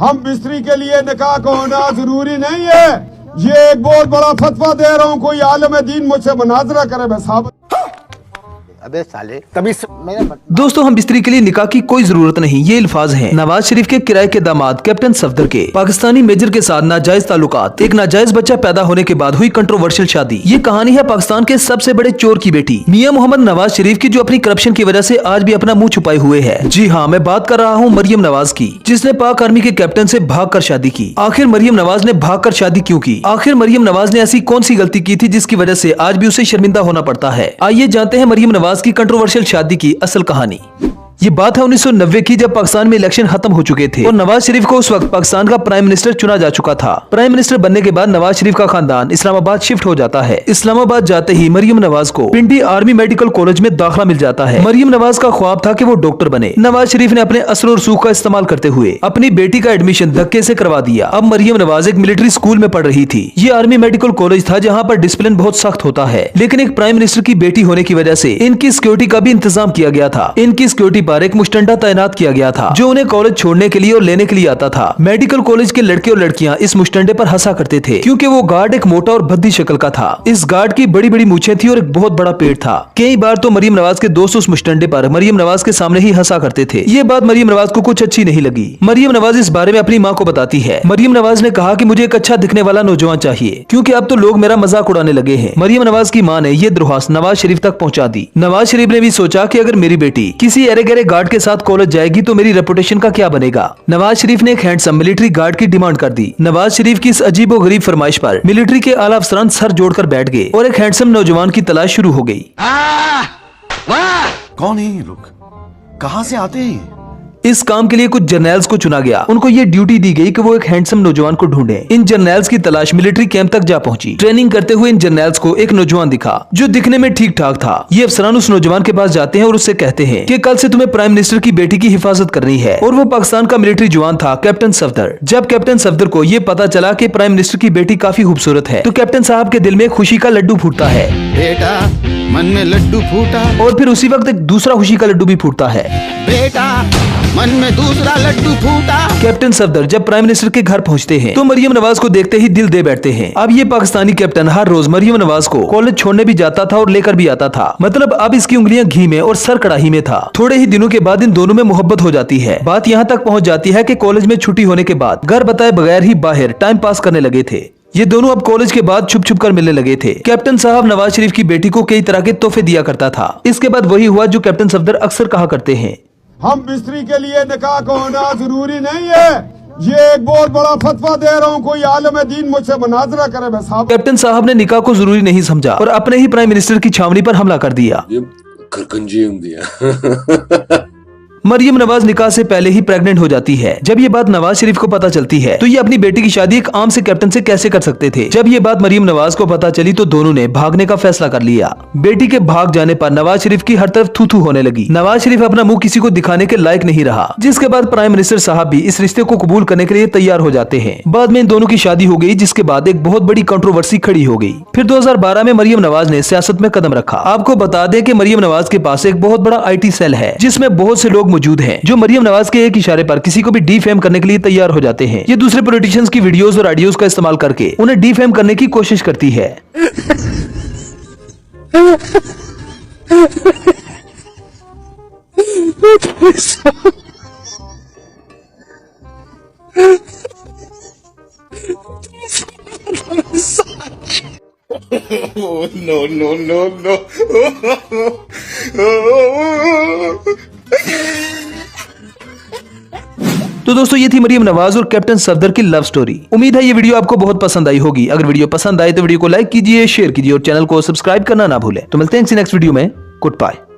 हम बिस्तरी के लिए निकाह को होना जरूरी नहीं है। ये एक बहुत बड़ा फतवा दे रहा हूँ, कोई आलम दीन मुझसे मुनाजरा करे मैं साबित। अबे साले तभी दोस्तों, हम बिस्तरी के लिए निकाह की कोई जरूरत नहीं, ये अल्फाज हैं नवाज शरीफ के किराए के दामाद कैप्टन सफदर के। पाकिस्तानी मेजर के साथ नाजायज ताल्लुकात, एक नाजायज बच्चा पैदा होने के बाद हुई कंट्रोवर्शियल शादी। ये कहानी है पाकिस्तान के सबसे बड़े चोर की बेटी मियां मोहम्मद नवाज शरीफ की, जो अपनी करप्शन की वजह से आज भी अपना मुंह छुपाए हुए है। जी हाँ, मैं बात कर रहा हूँ मरियम नवाज की, जिसने पाक आर्मी के कैप्टन से भागकर शादी की। आखिर मरियम नवाज ने भागकर शादी क्यों की? आखिर मरियम नवाज ने ऐसी कौन सी गलती की थी जिसकी वजह से आज भी उसे शर्मिंदा होना पड़ता है? आइए जानते हैं मरियम नवाज की कंट्रोवर्शियल शादी की असल कहानी। ये बात है 1990 की, जब पाकिस्तान में इलेक्शन खत्म हो चुके थे और नवाज शरीफ को उस वक्त पाकिस्तान का प्राइम मिनिस्टर चुना जा चुका था। प्राइम मिनिस्टर बनने के बाद नवाज शरीफ का खानदान इस्लामाबाद शिफ्ट हो जाता है। इस्लामाबाद जाते ही मरियम नवाज को पिंडी आर्मी मेडिकल कॉलेज में दाखिला मिल जाता है। मरियम नवाज का ख्वाब था कि वो डॉक्टर बने। नवाज शरीफ ने अपने असर और सूख का इस्तेमाल करते हुए अपनी बेटी का एडमिशन धक्के से करवा दिया। अब मरियम नवाज एक मिलिट्री स्कूल में पढ़ रही थी। ये आर्मी मेडिकल कॉलेज था जहाँ पर डिसिप्लिन बहुत सख्त होता है, लेकिन एक प्राइम मिनिस्टर की बेटी होने की वजह से इनकी सिक्योरिटी का भी इंतजाम किया गया था। इनकी सिक्योरिटी पर एक मुश्तंडा तैनात किया गया था, जो उन्हें कॉलेज छोड़ने के लिए और लेने के लिए आता था। मेडिकल कॉलेज के लड़के और लड़कियां इस मुश्तंडे पर हंसा करते थे, क्योंकि वो गार्ड एक मोटा और भद्दी शक्ल का था। इस गार्ड की बड़ी बड़ी मूछें थी और एक बहुत बड़ा पेट था। कई बार तो मरियम नवाज के दोस्त उस मुश्तंडे पर मरियम नवाज के सामने ही हंसा करते थे। ये बात मरियम नवाज को कुछ अच्छी नहीं लगी। मरियम नवाज इस बारे में अपनी माँ को बताती है। मरियम नवाज ने कहा कि मुझे एक अच्छा दिखने वाला नौजवान चाहिए, क्योंकि अब तो लोग मेरा मजाक उड़ाने लगे हैं। मरियम नवाज की माँ ने ये दरख्वास्त नवाज शरीफ तक पहुँचा दी। नवाज शरीफ ने भी सोचा कि अगर मेरी बेटी किसी अरे गहरे गार्ड के साथ कॉलेज जाएगी तो मेरी रेपुटेशन का क्या बनेगा। नवाज शरीफ ने एक हैंडसम मिलिट्री गार्ड की डिमांड कर दी। नवाज शरीफ की इस अजीबो गरीब फरमाइश पर मिलिट्री के आला अफसरान सर जोड़कर बैठ गए और एक हैंडसम नौजवान की तलाश शुरू हो गई। कौन है ये लोग, कहाँ से आते हैं? इस काम के लिए कुछ जर्नल्स को चुना गया। उनको ये ड्यूटी दी गई कि वो एक हैंडसम नौजवान को ढूंढे। इन जर्नल्स की तलाश मिलिट्री कैंप तक जा पहुंची। ट्रेनिंग करते हुए इन जर्नल्स को एक नौजवान दिखा जो दिखने में ठीक ठाक था। ये अफसरान उस नौजवान के पास जाते हैं और उससे कहते हैं कि कल से तुम्हें प्राइम मिनिस्टर की बेटी की हिफाजत करनी है। और वो पाकिस्तान का मिलिट्री जवान था, कैप्टन सफदर। जब कैप्टन सफदर को ये पता चला कि प्राइम मिनिस्टर की बेटी काफी खूबसूरत है, तो कैप्टन साहब के दिल में खुशी का लड्डू फूटता है। बेटा मन में लड्डू फूटा, और फिर उसी वक्त एक दूसरा खुशी का लड्डू भी फूटता है। बेटा मन में दूसरा लड्डू फूटा। कैप्टन सफदर जब प्राइम मिनिस्टर के घर पहुंचते हैं तो मरियम नवाज को देखते ही दिल दे बैठते हैं। अब ये पाकिस्तानी कैप्टन हर रोज मरियम नवाज को कॉलेज छोड़ने भी जाता था और लेकर भी आता था। मतलब अब इसकी उंगलियां घी में और सर कड़ाही में था। थोड़े ही दिनों के बाद इन दोनों में मोहब्बत हो जाती है। बात यहाँ तक पहुँच जाती है कि कॉलेज में छुट्टी होने के बाद घर बताए बगैर ही बाहर टाइम पास करने लगे थे। ये दोनों अब कॉलेज के बाद छुप छुप कर मिलने लगे थे। कैप्टन साहब नवाज शरीफ की बेटी को कई तरह के तोहफे दिया करता था। इसके बाद वही हुआ जो कैप्टन सफदर अक्सर कहा करते हैं, हम बिस्तरी के लिए निकाह को होना जरूरी नहीं है। ये एक बहुत बड़ा फतवा दे रहा हूँ, कोई आलम दीन मुझसे मुनाजरा करे मैं साबित। कैप्टन साहब ने निकाह को जरूरी नहीं समझा और अपने ही प्राइम मिनिस्टर की छावनी पर हमला कर दिया। मरियम नवाज निकाह से पहले ही प्रेग्नेंट हो जाती है। जब ये बात नवाज शरीफ को पता चलती है तो ये अपनी बेटी की शादी एक आम से कैप्टन से कैसे कर सकते थे। जब ये बात मरियम नवाज को पता चली तो दोनों ने भागने का फैसला कर लिया। बेटी के भाग जाने पर नवाज शरीफ की हर तरफ थू थू होने लगी। नवाज शरीफ अपना मुंह किसी को दिखाने के लायक नहीं रहा, जिसके बाद प्राइम मिनिस्टर साहब भी इस रिश्ते को कबूल करने के लिए तैयार हो जाते हैं। बाद में इन दोनों की शादी हो गई, जिसके बाद एक बहुत बड़ी कंट्रोवर्सी खड़ी हो गई। फिर 2012 में मरियम नवाज ने सियासत में कदम रखा। आपको बता दें कि मरियम नवाज के पास एक बहुत बड़ा IT सेल है, जिसमें बहुत से लोग मौजूद हैं जो मरियम नवाज के एक इशारे पर किसी को भी डीफेम करने के लिए तैयार हो जाते हैं। ये दूसरे पॉलिटिशियंस की वीडियोस और ऑडियोज का इस्तेमाल करके उन्हें डीफेम करने की कोशिश करती है। No. तो दोस्तों, ये थी मरियम नवाज और कैप्टन सफदर की लव स्टोरी। उम्मीद है ये वीडियो आपको बहुत पसंद आई होगी। अगर वीडियो पसंद आए तो वीडियो को लाइक कीजिए, शेयर कीजिए और चैनल को सब्सक्राइब करना ना भूलें। तो मिलते हैं नेक्स्ट वीडियो में। Good bye.